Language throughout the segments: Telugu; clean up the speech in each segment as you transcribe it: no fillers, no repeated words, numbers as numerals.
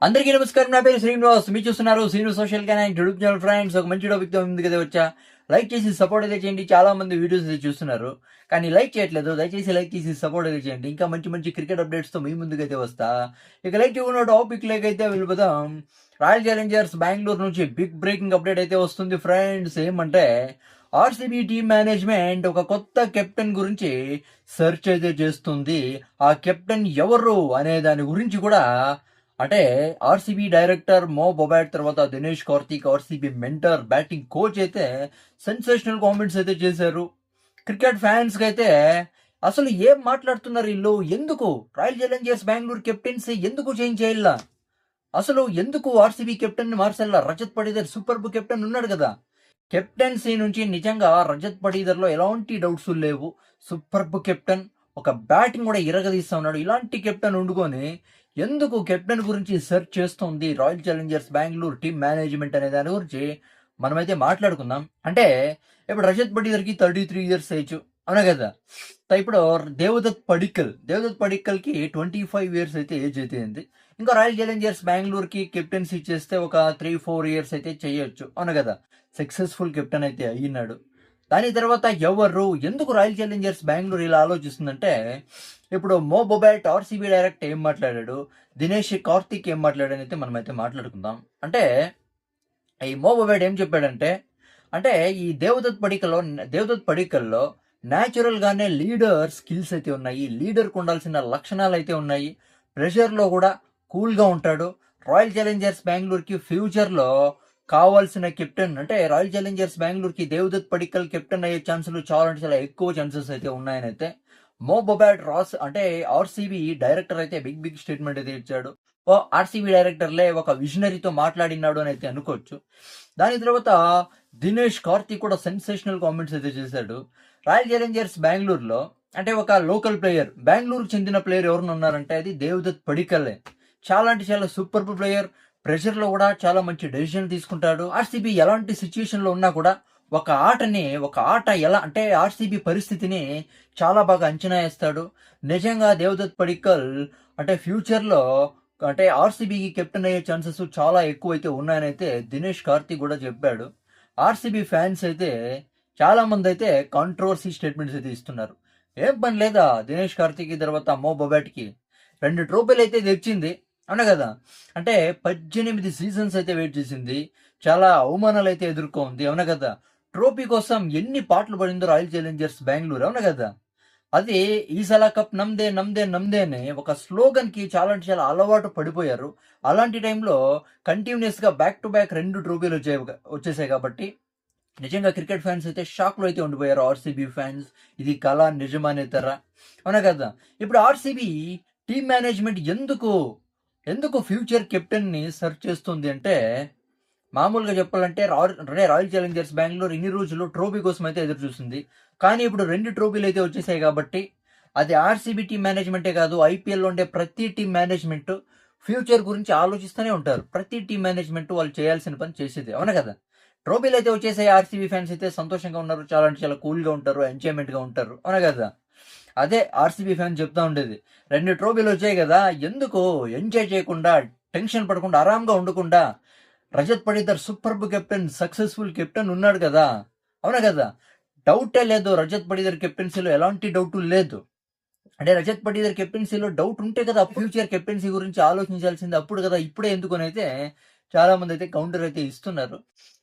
అందరికీ నమస్కారం. నా పేరు శ్రీనివాస్. మీరు చూస్తున్నారు Srinu social connect YouTube channel. Friends, ఒక మంచి టాపిక్ తో ముందుకు వచ్చా. లైక్ చేసి సపోర్ట్ అయితే చేయండి. చాలా మంది వీడియోస్ అయితే చూస్తున్నారు, కానీ లైక్ చేయట్లేదు. దయచేసి లైక్ చేసి సపోర్ట్ అయితే చేయండి. ఇంకా మంచి మంచి క్రికెట్ అప్డేట్స్ తో మీ ముందుకైతే వస్తా. ఇక లైక్ చేయకుండా టాపిక్ లేకైతే వెళ్ళిపోదాం. రాయల్ ఛాలెంజర్స్ బెంగళూరు నుంచి బిగ్ బ్రేకింగ్ అప్డేట్ అయితే వస్తుంది ఫ్రెండ్స్. ఏమంటే ఆర్సీబీ టీమ్ మేనేజ్మెంట్ ఒక కొత్త కెప్టెన్ గురించి సెర్చ్ అయితే చేస్తుంది. ఆ కెప్టెన్ ఎవరు అనే దాని గురించి కూడా, అంటే ఆర్సీబీ డైరెక్టర్ మో బొబాట్ తర్వాత Dinesh Karthik, RCB mentor, batting coach అయితే సెన్సేషనల్ కామెంట్స్ అయితే చేశారు. క్రికెట్ ఫ్యాన్స్ కి అయితే అసలు ఏం మాట్లాడుతున్నారు వీళ్ళు, ఎందుకు రాయల్ ఛాలెంజర్స్ బెంగళూరు కెప్టెన్సీ ఎందుకు చేంజ్ చేయాల, అసలు ఎందుకు ఆర్సీబీ కెప్టెన్ మార్చల్లా? రజత్ పడిదర్ సూపర్బ్ కెప్టెన్ ఉన్నాడు కదా. కెప్టెన్సీ నుంచి నిజంగా రజత్ పడిదర్ లో ఎలాంటి డౌట్స్ లేవు. సూపర్బ్ కెప్టెన్, ఒక బ్యాటింగ్ కూడా ఇరగదీస్తా ఉన్నాడు. ఇలాంటి కెప్టెన్ ఉండుకొని ఎందుకు కెప్టెన్ గురించి సెర్చ్ చేస్తుంది royal challengers Bengaluru team management అనే దాని గురించి మనమైతే మాట్లాడుకుందాం. అంటే ఇప్పుడు రజత్ పడిదర్కి 33 ఇయర్స్ ఏజ్, అవునా కదా. ఇప్పుడు దేవదత్ పడిక్కల్ కి 25 ఇయర్స్ అయితే ఏజ్ అయితే ఉంది. ఇంకా రాయల్ ఛాలెంజర్స్ బెంగళూరుకి కెప్టెన్సీ చేస్తే ఒక 3-4 ఇయర్స్ అయితే చేయొచ్చు, అవునా కదా. సక్సెస్ఫుల్ కెప్టెన్ అయితే అయినాడు. దాని తర్వాత ఎవరు, ఎందుకు రాయల్ ఛాలెంజర్స్ బెంగళూరు ఇలా ఆలోచిస్తుందంటే, ఇప్పుడు మో బొబాట్ ఆర్సీబీ డైరెక్ట్ ఏం మాట్లాడాడు, దినేష్ కార్తీక్ ఏం మాట్లాడాడు అయితే మనమైతే మాట్లాడుకుందాం. అంటే ఈ మో బొబాట్ ఏం చెప్పాడంటే, అంటే ఈ దేవదత్ పడికల్లో న్యాచురల్ గానే లీడర్ స్కిల్స్ అయితే ఉన్నాయి, లీడర్కి ఉండాల్సిన లక్షణాలు అయితే ఉన్నాయి. ప్రెషర్లో కూడా కూల్గా ఉంటాడు. రాయల్ ఛాలెంజర్స్ బెంగళూరుకి ఫ్యూచర్లో కావాల్సిన కెప్టెన్, అంటే రాయల్ ఛాలెంజర్స్ బెంగళూరుకి దేవదత్ పడిక్కల్ కెప్టెన్ అయ్యే ఛాన్సులు చాలా అంటే చాలా ఎక్కువ ఛాన్సెస్ అయితే ఉన్నాయని అయితే మో బొబాట్ అంటే ఆర్సీబీ డైరెక్టర్ అయితే బిగ్ స్టేట్మెంట్ అయితే ఇచ్చాడు. ఆర్సీబీ డైరెక్టర్లే ఒక విజనరీతో మాట్లాడినాడు అని అయితే అనుకోవచ్చు. దాని తర్వాత దినేష్ కార్తీక్ కూడా సెన్సేషనల్ కామెంట్స్ అయితే చేశాడు. రాయల్ ఛాలెంజర్స్ బెంగళూరులో అంటే ఒక లోకల్ ప్లేయర్, బెంగళూరుకు చెందిన ప్లేయర్ ఎవరు ఉన్నారంటే అది దేవదత్ పడిక్కలే. చాలా అంటే చాలా సూపర్ ప్లేయర్. ప్రెషర్ లో కూడా చాలా మంచి డెసిషన్ తీసుకుంటాడు. ఆర్సీబీ ఎలాంటి సిచ్యుయేషన్ లో ఉన్నా కూడా ఒక ఆట ఎలా అంటే ఆర్సీబీ పరిస్థితిని చాలా బాగా అంచనా వేస్తాడు. నిజంగా దేవదత్ పడిక్కల్ అంటే ఫ్యూచర్ లో అంటే ఆర్సీబీకి కెప్టెన్ అయ్యే ఛాన్సెస్ చాలా ఎక్కువ అయితే ఉన్నాయని అయితే దినేష్ కార్తీక్ కూడా చెప్పాడు. ఆర్సీబీ ఫ్యాన్స్ అయితే చాలా మంది అయితే కాంట్రవర్సీ స్టేట్మెంట్స్ అయితే ఇస్తున్నారు. ఏం పని లేదా దినేష్ కార్తీక్ తర్వాత మో బొబాట్ కి 2 ట్రోఫీలు అయితే తెచ్చింది, అవునా కదా. అంటే 18 సీజన్స్ అయితే వెయిట్ చేసింది, చాలా అవమానాలు అయితే ఎదుర్కొంది, అవునా కదా. ట్రోఫీ కోసం ఎన్ని పాటలు పడిందో రాయల్ ఛాలెంజర్స్ బెంగళూరు, అవునా కదా. అది ఈసలా కప్ నమ్దే నమ్దే నమ్దే అనే ఒక స్లోగన్ కి చాలా అంటే చాలా అలవాటు పడిపోయారు. అలాంటి టైంలో కంటిన్యూస్ గా బ్యాక్ టు బ్యాక్ 2 ట్రోఫీలు వచ్చేసాయి కాబట్టి నిజంగా క్రికెట్ ఫ్యాన్స్ అయితే షాక్ లో అయితే ఉండిపోయారు. ఆర్సీబీ ఫ్యాన్స్, ఇది కళ నిజమనే తర, అవునా కదా. ఇప్పుడు ఆర్సీబీ టీమ్ మేనేజ్మెంట్ ఎందుకు ఫ్యూచర్ కెప్టెన్ ని సెర్చ్ చేస్తుంది అంటే, మామూలుగా చెప్పాలంటే రాయల్ ఛాలెంజర్స్ బెంగళూరు ఇన్ని రోజులు ట్రోఫీ కోసం అయితే ఎదురు చూసింది. కానీ ఇప్పుడు 2 ట్రోఫీలు అయితే వచ్చేసాయి కాబట్టి అది ఆర్సీబీ టీమ్ మేనేజ్మెంటే కాదు, ఐపీఎల్ లో ఉండే ప్రతి టీమ్ మేనేజ్మెంట్ ఫ్యూచర్ గురించి ఆలోచిస్తూనే ఉంటారు. ప్రతి టీమ్ మేనేజ్మెంట్ వాళ్ళు చేయాల్సిన పని చేసేది, అవునా కదా. ట్రోఫీలు అయితే వచ్చేసాయి. ఆర్సీబీ ఫ్యాన్స్ అయితే సంతోషంగా ఉన్నారు, చాలా అంటే చాలా కూల్ గా ఉంటారు, ఎంజాయ్మెంట్ గా ఉంటారు, అవునా కదా. అదే ఆర్సీబీ ఫ్యాన్ చెప్తా ఉండేది, 2 ట్రోఫీలు వచ్చాయి కదా, ఎందుకు ఎంజాయ్ చేయకుండా, టెన్షన్ పడకుండా, ఆరాంగా ఉండకుండా, Rajat Patidar superb captain, successful captain ఉన్నాడు కదా, అవునా కదా. డౌటే లేదు, రజత్ పడిదర్ కెప్టెన్సీలో ఎలాంటి డౌట్ లేదు. అంటే రజత్ పడిదర్ కెప్టెన్సీలో డౌట్ ఉంటే కదా ఫ్యూచర్ కెప్టెన్సీ గురించి ఆలోచించాల్సింది అప్పుడు కదా, ఇప్పుడే ఎందుకని అయితే చాలా మంది అయితే కౌంటర్ అయితే ఇస్తున్నారు.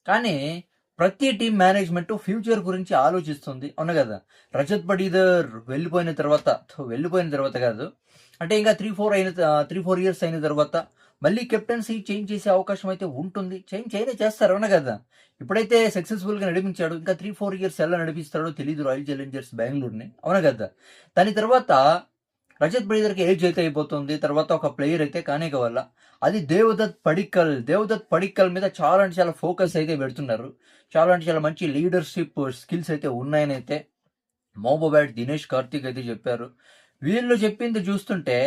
కానీ ప్రతి టీం మేనేజ్మెంట్ ఫ్యూచర్ గురించి ఆలోచిస్తుంది, అవును కదా. రజత్ పడిదర్ వెళ్ళిపోయిన తర్వాత కాదు, అంటే ఇంకా 3-4 ఇయర్స్ అయిన తర్వాత మళ్ళీ కెప్టెన్సీ చేంజ్ చేసే అవకాశం అయితే ఉంటుంది. చేస్తారు, అవునా కదా. ఇప్పుడైతే సక్సెస్ఫుల్ గా నడిపించాడు, ఇంకా 3-4 ఇయర్స్ ఎలా నడిపిస్తాడో తెలియదు రాయల్ ఛాలెంజర్స్ బెంగళూరుని, అవునా కదా. దాని తర్వాత రజత్ కి ఏజ్ అయితే అయిపోతుంది, తర్వాత ఒక ప్లేయర్ అయితే కానే కావాల, అది దేవదత్ పడిక్కల్ మీద చాలా అంటే చాలా ఫోకస్ అయితే పెడుతున్నారు. చాలా అంటే చాలా మంచి లీడర్షిప్ స్కిల్స్ అయితే ఉన్నాయని అయితే మోబోబాట్ దినేష్ కార్తీక్ అయితే చెప్పారు. వీళ్ళు చెప్పింది చూస్తుంటే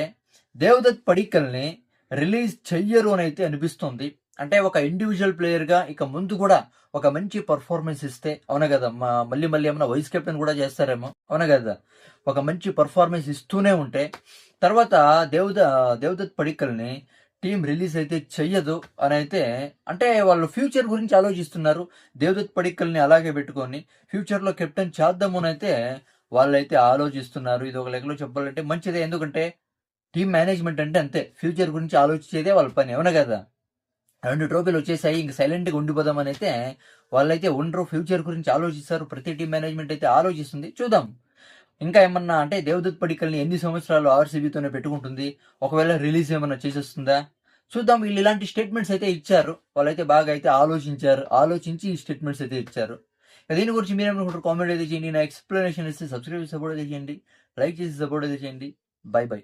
దేవదత్ పడిక్కల్ని రిలీజ్ చెయ్యరు అని అయితే అనిపిస్తుంది. అంటే ఒక ఇండివిజువల్ ప్లేయర్ గా ఇక ముందు కూడా ఒక మంచి పర్ఫార్మెన్స్ ఇస్తే, అవునా కదా, మళ్ళీ ఏమన్నా వైస్ కెప్టెన్ కూడా చేస్తారేమో, అవునా కదా. ఒక మంచి పర్ఫార్మెన్స్ ఇస్తూనే ఉంటే తర్వాత దేవదత్ పడిక్కల్ని టీం రిలీజ్ అయితే చెయ్యదు అని అయితే అంటే వాళ్ళు ఫ్యూచర్ గురించి ఆలోచిస్తున్నారు. దేవదత్ పడిక్కల్ని అలాగే పెట్టుకొని ఫ్యూచర్‌లో కెప్టెన్ చేద్దాము అనైతే వాళ్ళైతే ఆలోచిస్తున్నారు. ఇది ఒక లెక్కలో చెప్పాలంటే మంచిదే. ఎందుకంటే టీమ్ మేనేజ్‌మెంట్ అంటే అంతే. ఫ్యూచర్ గురించి ఆలోచించేదే వాళ్ళ పని. అవునా కదా! 2 ట్రోఫీలు వచ్చేసాయి. ఇంక సైలెంట్‌గా ఉండిపోదామనైతే వాళ్ళైతే ఉండరు. ఫ్యూచర్ గురించి ఆలోచిస్తారు. ప్రతి టీమ్ మేనేజ్‌మెంట్ అయితే ఆలోచిస్తుంది. చూద్దాం. ఇంకా ఏమన్నా అంటే దేవదత్ పడిక్కల్‌ని ఎన్ని సంవత్సరాలు ఆర్‌సీబీతోనే పెట్టుకుంటుంది? ఒకవేళ రిలీజ్ ఏమన్నా చేసేస్తుందా? చూద్దాం. వీళ్ళు ఇలాంటి స్టేట్మెంట్స్ అయితే ఇచ్చారు. వాళ్ళైతే బాగా అయితే ఆలోచించారు. ఆలోచించి ఈ స్టేట్మెంట్స్ అయితే ఇచ్చారు. దీని గురించి మీరేమనుకుంటారు? కామెంట్ అయితే చేయండి. నా ఎక్స్‌ప్లనేషన్ ఇస్తే సబ్స్క్రైబ్ సపోర్ట్ అయితే చేయండి. లైక్ చేసి సపోర్ట్ అయితే చేయండి. By by.